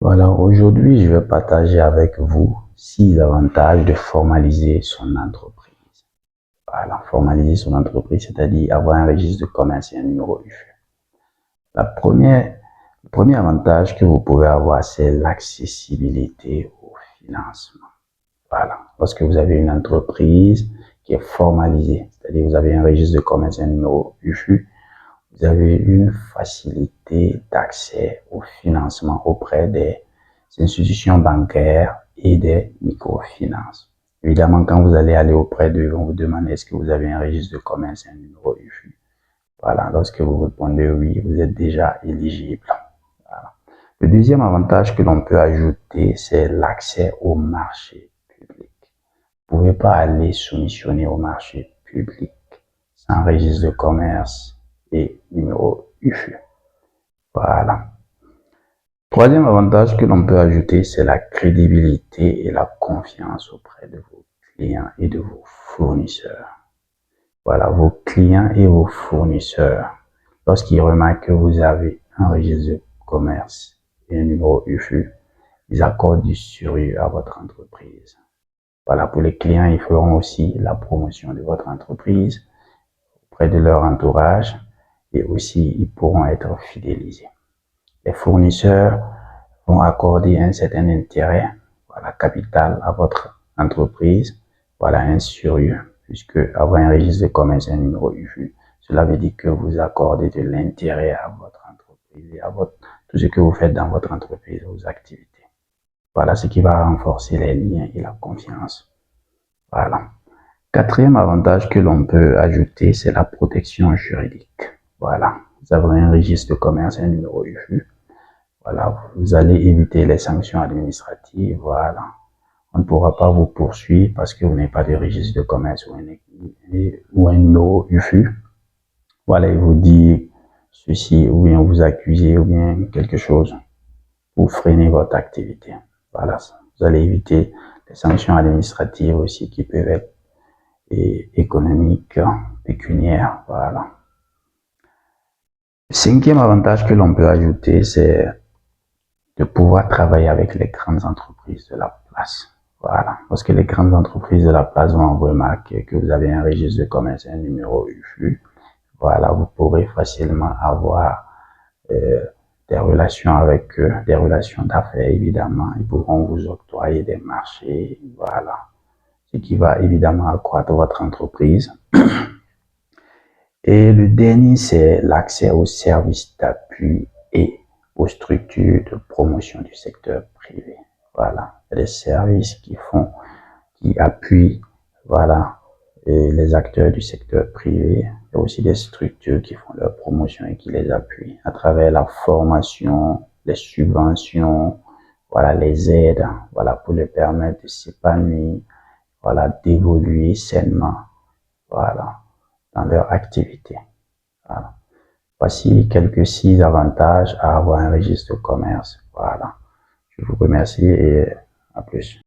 Voilà, aujourd'hui, je vais partager avec vous 6 avantages de formaliser son entreprise. Voilà, formaliser son entreprise, c'est-à-dire avoir un registre de commerce et un numéro IFU. Le premier avantage que vous pouvez avoir, c'est l'accessibilité au financement. Voilà, lorsque vous avez une entreprise qui est formalisée, c'est-à-dire vous avez un registre de commerce et un numéro IFU, vous avez une facilité d'accès au financement auprès des institutions bancaires et des microfinances. Évidemment, quand vous allez aller auprès d'eux, on vous demande est-ce que vous avez un registre de commerce et un numéro IFU. Voilà, lorsque vous répondez oui, vous êtes déjà éligible. Voilà. Le deuxième avantage que l'on peut ajouter, c'est l'accès au marché public. Vous ne pouvez pas aller soumissionner au marché public sans registre de commerce et numéro IFU. Voilà. Troisième avantage que l'on peut ajouter, c'est la crédibilité et la confiance auprès de vos clients et de vos fournisseurs. Voilà, vos clients et vos fournisseurs, lorsqu'ils remarquent que vous avez un registre de commerce et un numéro IFU, ils accordent du sérieux à votre entreprise. Voilà, pour les clients, ils feront aussi la promotion de votre entreprise auprès de leur entourage et aussi ils pourront être fidélisés. Les fournisseurs vont accorder un certain intérêt, voilà, capital à votre entreprise, voilà, un sérieux, puisque avoir un registre de commerce et un numéro IFU, cela veut dire que vous accordez de l'intérêt à votre entreprise et à tout ce que vous faites dans votre entreprise, vos activités. Voilà ce qui va renforcer les liens et la confiance. Voilà. Quatrième avantage que l'on peut ajouter, c'est la protection juridique. Voilà. Vous avez un registre de commerce et un numéro IFU. Voilà, vous allez éviter les sanctions administratives. Voilà. On ne pourra pas vous poursuivre parce que vous n'avez pas de registre de commerce ou un numéro IFU. Voilà, il vous dit ceci, ou bien vous accusez, ou bien quelque chose pour freiner votre activité. Voilà, vous allez éviter les sanctions administratives aussi qui peuvent être économiques, pécuniaires. Voilà. Le cinquième avantage que l'on peut ajouter, c'est de pouvoir travailler avec les grandes entreprises de la place. Voilà. Parce que les grandes entreprises de la place vont remarquer que vous avez un registre de commerce et un numéro IFU. Voilà, vous pourrez facilement avoir des relations avec eux, des relations d'affaires évidemment. Ils pourront vous octroyer des marchés. Voilà. Ce qui va évidemment accroître votre entreprise. Et le dernier, c'est l'accès aux services d'appui et aux structures de promotion du secteur privé. Voilà, des services qui appuient, voilà, les acteurs du secteur privé. Il y a aussi des structures qui font leur promotion et qui les appuient à travers la formation, les subventions, voilà, les aides, voilà, pour les permettre de s'épanouir, voilà, d'évoluer sainement, voilà, dans leur activité. Voilà. Voici quelques 6 avantages à avoir un registre de commerce. Voilà. Je vous remercie et à plus.